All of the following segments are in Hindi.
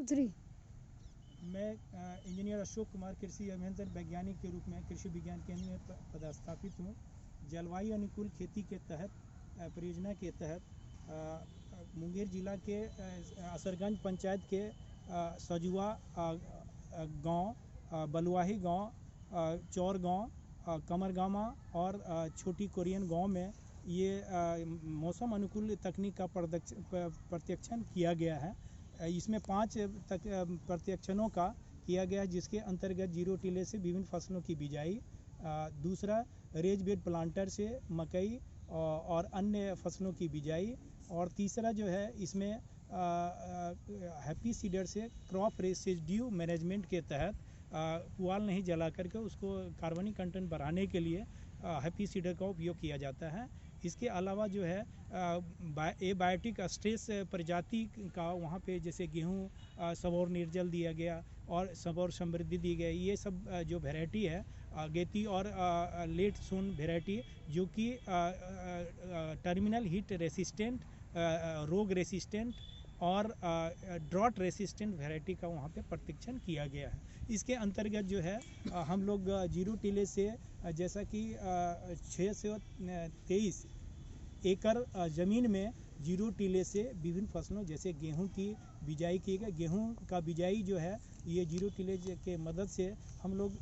3। मैं इंजीनियर अशोक कुमार कृषि अभियंत्रण वैज्ञानिक के रूप में कृषि विज्ञान केंद्र में पदस्थापित हूँ। जलवायु अनुकूल खेती के तहत परियोजना के तहत मुंगेर जिला के असरगंज पंचायत के सजुआ गांव, बलुआही गांव, चौर गांव, कमरगामा और छोटी कोरियन गांव में ये मौसम अनुकूल तकनीक का प्रत्यक्षण किया गया है। इसमें 5 प्रत्यक्षणों का किया गया है, जिसके अंतर्गत जीरो टिले से विभिन्न फसलों की बिजाई, दूसरा रेज बेड प्लांटर से मकई और अन्य फसलों की बिजाई, और तीसरा जो है इसमें हैप्पी सीडर से क्रॉप रेसिड्यू मैनेजमेंट के तहत पुआल नहीं जला करके उसको कार्बनिक कंटेंट बढ़ाने के लिए हैप्पी सीडर का उपयोग किया जाता है। इसके अलावा जो है एबायोटिक स्ट्रेस प्रजाति का वहाँ पे जैसे गेहूँ सबौर निर्जल दिया गया और सबौर समृद्धि दी गई। ये सब जो वैरायटी है गेती और लेट सोन वैरायटी, जो कि टर्मिनल हीट रेसिस्टेंट, रोग रेसिस्टेंट और ड्रॉट रेसिस्टेंट वैरायटी का वहाँ पे प्रशिक्षण किया गया है। इसके अंतर्गत जो है हम लोग जीरो टिले से जैसा कि 623 एकड़ ज़मीन में जीरो टिले से विभिन्न फसलों जैसे गेहूं की बिजाई की गई। गेहूं का बिजाई जो है ये जीरो टिले के मदद से हम लोग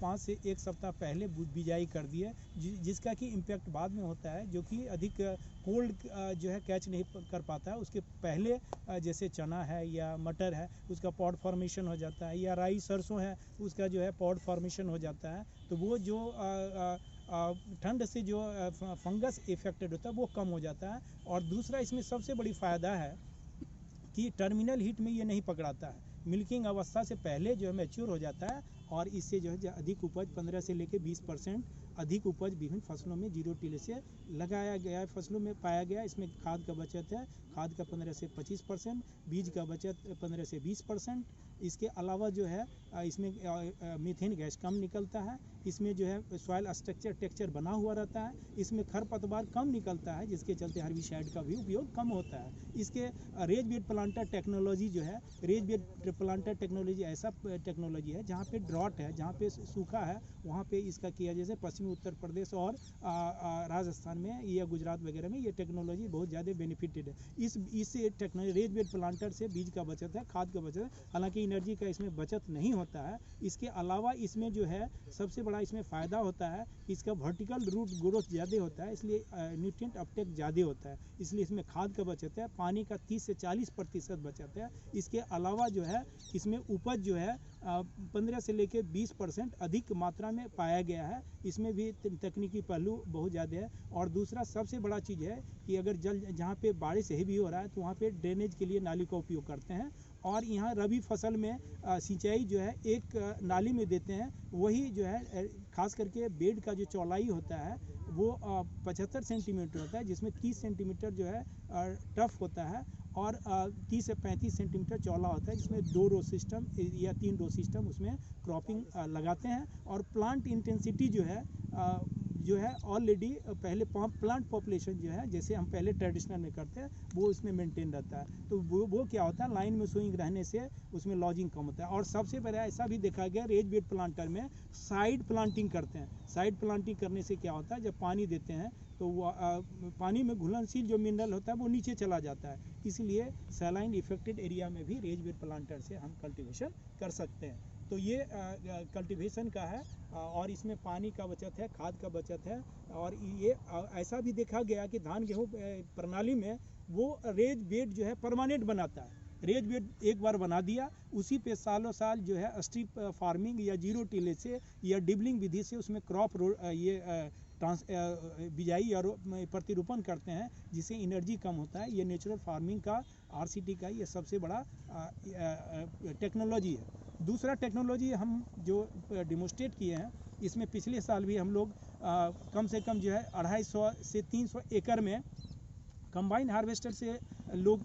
5 से 1 सप्ताह पहले बिजाई कर दिए, जिसका कि इम्पैक्ट बाद में होता है, जो कि अधिक कोल्ड जो है कैच नहीं कर पाता है। उसके पहले जैसे चना है या मटर है उसका पॉड फॉर्मेशन हो जाता है, या राई सरसों है उसका जो है पॉड फॉर्मेशन हो जाता है। तो वो जो ठंड से जो फंगस इफेक्टेड होता है वो कम हो जाता है। और दूसरा इसमें सबसे बड़ी फ़ायदा है कि टर्मिनल हीट में ये नहीं पकड़ाता है, मिल्किंग अवस्था से पहले जो है मैच्योर हो जाता है, और इससे जो है अधिक उपज 15 से लेकर 20% अधिक उपज विभिन्न फसलों में जीरो टिले से लगाया गया है, फसलों में पाया गया। इसमें खाद का बचत है, खाद का 15 से 25%, बीज का बचत 15 से 20%। इसके अलावा जो है इसमें मीथेन गैस कम निकलता है, इसमें जो है सॉइल स्ट्रक्चर टेक्सचर बना हुआ रहता है, इसमें खरपतवार कम निकलता है, जिसके चलते हर्बिसाइड का भी उपयोग कम होता है। इसके रेज बेड प्लांटर टेक्नोलॉजी जो है, रेज बेड प्लांटर टेक्नोलॉजी ऐसा टेक्नोलॉजी है जहाँ पे ड्रॉट है, जहाँ पे सूखा है, वहाँ पे इसका किया। जैसे पश्चिमी उत्तर प्रदेश और राजस्थान में या गुजरात वगैरह में ये टेक्नोलॉजी बहुत ज़्यादा बेनिफिटेड है। इस टेक्नोलॉजी रेज बेड प्लांटर से बीज का बचत है, खाद का बचत है, हालांकि एनर्जी का इसमें बचत नहीं होता है। इसके अलावा इसमें जो है सबसे बड़ा इसमें फ़ायदा होता है, इसका वर्टिकल रूट ग्रोथ ज़्यादा होता है, इसलिए न्यूट्रिएंट अपटेक ज़्यादा होता है, इसलिए इसमें खाद का बचत है, पानी का 30 से 40% बचत है। इसके अलावा जो है इसमें उपज जो है 15 से लेकर 20% अधिक मात्रा में पाया गया है। इसमें भी तकनीकी पहलू बहुत ज़्यादा है। और दूसरा सबसे बड़ा चीज़ है कि अगर जल जहाँ पे बारिश हेवी हो रहा है तो वहाँ पे ड्रेनेज के लिए नाली का उपयोग करते हैं, और यहाँ रबी फसल में सिंचाई जो है एक नाली में देते हैं। वही जो है खास करके बेड का जो चौड़ाई होता है वो 75 सेंटीमीटर होता है, जिसमें 30 सेंटीमीटर जो है टफ होता है और 30 से 35 सेंटीमीटर चौड़ा होता है, जिसमें 2 रो सिस्टम या 3 रो सिस्टम उसमें क्रॉपिंग लगाते हैं। और प्लांट इंटेंसिटी जो है ऑलरेडी पहले प्लांट पॉपुलेशन जो है जैसे हम पहले ट्रेडिशनल में करते हैं वो इसमें मेंटेन रहता है। तो वो क्या होता है, लाइन में स्विंग रहने से उसमें लॉजिंग कम होता है। और सबसे पहले ऐसा भी देखा गया रेज बेड प्लांटर में साइड प्लांटिंग करते हैं। साइड प्लांटिंग करने से क्या होता है, जब पानी देते हैं तो वो पानी में घुलनशील जो मिनरल होता है वो नीचे चला जाता है, इसलिए सैलाइन इफेक्टेड एरिया में भी रेज बेड प्लांटर से हम कल्टीवेशन कर सकते हैं। तो ये कल्टीवेशन का है, और इसमें पानी का बचत है, खाद का बचत है। और ये ऐसा भी देखा गया कि धान गेहूँ प्रणाली में वो रेज बेड जो है परमानेंट बनाता है। रेज बेड एक बार बना दिया, उसी पे सालों साल जो है स्ट्रिप फार्मिंग या जीरो टिले से या डिबलिंग विधि से उसमें क्रॉप बिजाई और प्रतिरूपण करते हैं, जिससे एनर्जी कम होता है। ये नेचुरल फार्मिंग का आरसीटी का ये सबसे बड़ा टेक्नोलॉजी है। दूसरा टेक्नोलॉजी हम जो डिमोस्ट्रेट किए हैं, इसमें पिछले साल भी हम लोग कम से कम जो है 250 से 300 एकड़ में कंबाइन हार्वेस्टर से लोग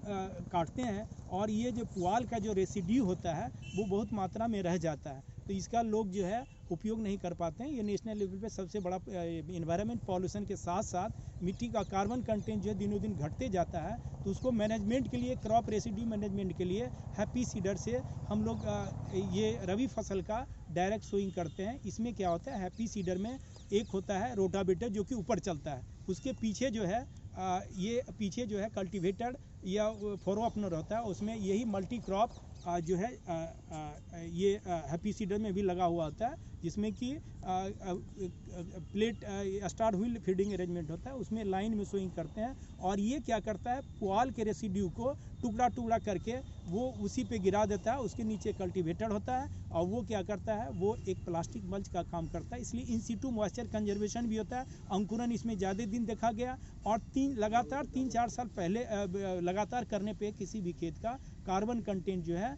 काटते हैं और ये जो पुआल का जो रेसिड्यू होता है वो बहुत मात्रा में रह जाता है, तो इसका लोग जो है उपयोग नहीं कर पाते हैं। ये नेशनल लेवल पे सबसे बड़ा इन्वायरमेंट पॉल्यूशन के साथ साथ मिट्टी का कार्बन कंटेंट जो है दिनों दिन घटते जाता है, तो उसको मैनेजमेंट के लिए, क्रॉप रेसिड्यू मैनेजमेंट के लिए हैप्पी सीडर से हम लोग ये रबी फसल का डायरेक्ट सोइंग करते हैं। इसमें क्या होता है, हैप्पी सीडर में एक होता है रोटावेटर जो कि ऊपर चलता है, उसके पीछे जो है ये पीछे जो है कल्टीवेटर या फोरो ओपनर होता है, उसमें यही मल्टी क्रॉप जो है ये हैप्पी सीडर में भी लगा हुआ होता है, जिसमें कि plate star wheel feeding arrangement होता है, उसमें लाइन में सोइंग करते हैं। और ये क्या करता है, पुआल के रेसिड्यू को टुकड़ा टुकड़ा करके वो उसी पे गिरा देता है, उसके नीचे कल्टीवेटर होता है और वो क्या करता है, वो एक प्लास्टिक मल्च का काम करता है। इसलिए इन सीटू मॉइस्चर कंजर्वेशन भी होता है, अंकुरन इसमें ज़्यादा दिन देखा गया और लगातार 3-4 साल पहले लगातार करने पे किसी भी खेत का कार्बन कंटेंट जो है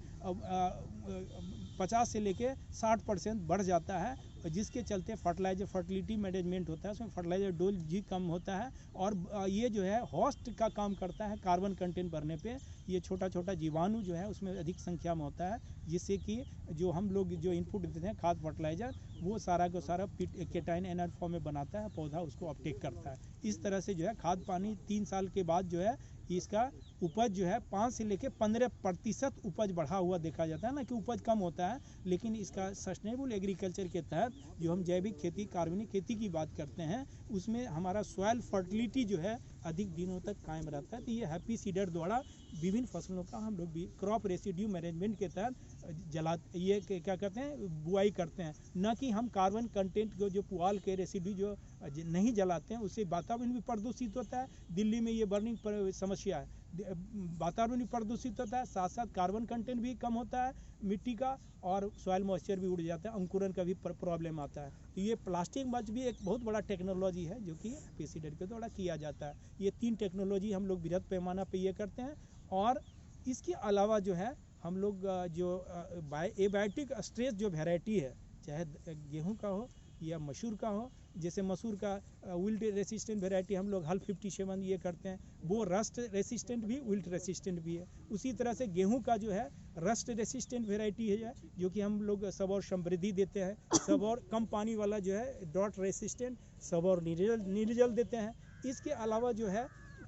50 से लेके 60% बढ़ जाता है, जिसके चलते फर्टिलाइजर फर्टिलिटी मैनेजमेंट होता है, उसमें फर्टिलाइजर डोज भी कम होता है और ये जो है होस्ट का काम करता है कार्बन कंटेंट बढ़ने पे। ये छोटा छोटा जीवाणु जो है उसमें अधिक संख्या में होता है, जिससे कि जो हम लोग जो इनपुट देते हैं खाद फर्टिलाइजर, वो सारा का सारा केटाइन एनर्जी फॉर्म में बनाता है, पौधा उसको अपटेक करता है। इस तरह से जो है खाद पानी 3 साल के बाद जो है इसका उपज जो है 5 से लेकर 15% उपज बढ़ा हुआ देखा जाता है ना, कि उपज कम होता है, लेकिन इसका सस्टेनेबल एग्रीकल्चर के तहत जो हम जैविक खेती, कार्बनिक खेती की बात करते हैं, उसमें हमारा सॉइल फर्टिलिटी जो है अधिक दिनों तक कायम रहता है। तो ये हैप्पी सीडर द्वारा विभिन्न फसलों का हम लोग भी क्रॉप रेसिड्यू मैनेजमेंट के तहत ये क्या कहते हैं, बुआई करते हैं, न कि हम कार्बन कंटेंट को जो पुआल के रेसिड्यू जो नहीं जलाते हैं उससे वातावरण भी प्रदूषित होता है। दिल्ली में ये बर्निंग समस्या है, वातावरण भी प्रदूषित होता है, साथ साथ कार्बन कंटेंट भी कम होता है मिट्टी का और सॉइल मॉइस्चर भी उड़ जाता है, अंकुरन का भी प्रॉब्लम आता है। तो ये प्लास्टिक मल्च भी एक बहुत बड़ा टेक्नोलॉजी है जो कि हैप्पी सीडर के द्वारा किया जाता है। ये 3 टेक्नोलॉजी हम लोग बृहद पैमाना पे ये करते हैं। और इसके अलावा जो है हम लोग जो एबायोटिक स्ट्रेस जो वैरायटी है, चाहे गेहूँ का हो या मसूर का हो, जैसे मसूर का विल्ट रेसिस्टेंट वैरायटी हम लोग हल 57 ये करते हैं, वो रस्ट रेसिस्टेंट भी विल्ट रेसिस्टेंट भी है। उसी तरह से गेहूं का जो है रस्ट रेसिस्टेंट वैरायटी है जो कि हम लोग सब और समृद्धि देते हैं, सब और कम पानी वाला जो है ड्रॉट रेसिस्टेंट, सब और नीलजल देते हैं। इसके अलावा जो है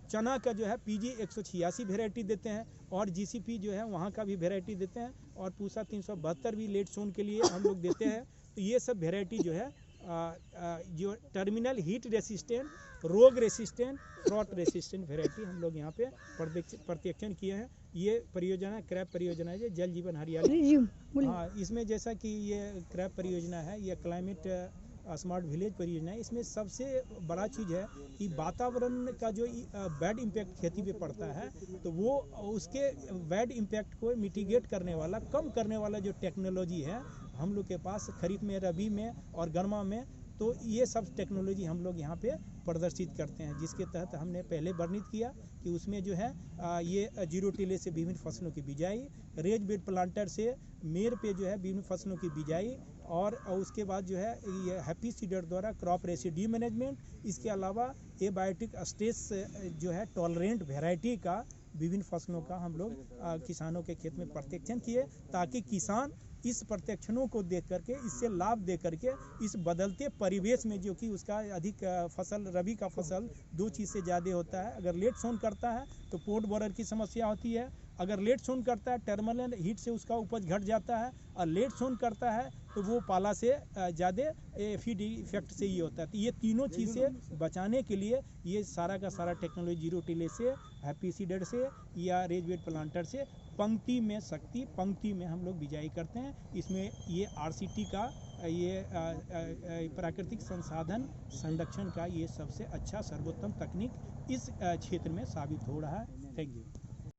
चना का जो है PG 186 वैरायटी देते हैं और GCP जो है वहाँ का भी वैरायटी देते हैं और पूसा 372 भी लेट सोन के लिए हम लोग देते हैं। तो ये सब वैरायटी जो है जो टर्मिनल हीट रेसिस्टेंट, रोग रेसिस्टेंट, फ्रॉट रेसिस्टेंट वैरायटी हम लोग यहाँ पे प्रत्यक्षण किए हैं। ये परियोजना क्रैप परियोजना है, जल जीवन हरियाली। हाँ, इसमें जैसा कि ये क्रैप परियोजना है, ये क्लाइमेट स्मार्ट विलेज परियोजना है। इसमें सबसे बड़ा चीज़ है कि वातावरण का जो बैड इम्पैक्ट खेती पे पड़ता है, तो वो उसके बैड इम्पैक्ट को मिटिगेट करने वाला, कम करने वाला जो टेक्नोलॉजी है हम लोग के पास खरीफ में, रबी में और गर्मा में, तो ये सब टेक्नोलॉजी हम लोग यहाँ पे प्रदर्शित करते हैं, जिसके तहत हमने पहले वर्णित किया कि उसमें जो है ये 0 टिले से विभिन्न फसलों की बिजाई, रेज बेड प्लांटर से मेर पे जो है विभिन्न फसलों की बिजाई, और उसके बाद जो है ये हैप्पी सीडर द्वारा क्रॉप रेसिड्यू मैनेजमेंट, इसके अलावा एबायोटिक स्ट्रेस जो है टॉलरेंट वैरायटी का विभिन्न फसलों का हम लोग किसानों के खेत में प्रत्यक्षण किए, ताकि किसान इस प्रत्यक्षणों को देख करके, इससे लाभ दे करके, इस बदलते परिवेश में जो कि उसका अधिक फसल, रबी का फसल 2 चीज़ से ज़्यादा होता है। अगर लेट सोन करता है तो पोर्ट बोरर की समस्या होती है, अगर लेट सोन करता है टर्मिनल हीट से उसका उपज घट जाता है, और लेट सोन करता है तो वो पाला से ज़्यादा फीड इफेक्ट से ये होता है। तो ये तीनों चीज़ से बचाने के लिए ये सारा का सारा टेक्नोलॉजी 0 टिले से, हैप्पी सीडर से या रेज बेड प्लांटर से पंक्ति में पंक्ति में हम लोग बिजाई करते हैं। इसमें ये RCT का ये प्राकृतिक संसाधन संरक्षण का ये सबसे अच्छा सर्वोत्तम तकनीक इस क्षेत्र में साबित हो रहा है। Thank you.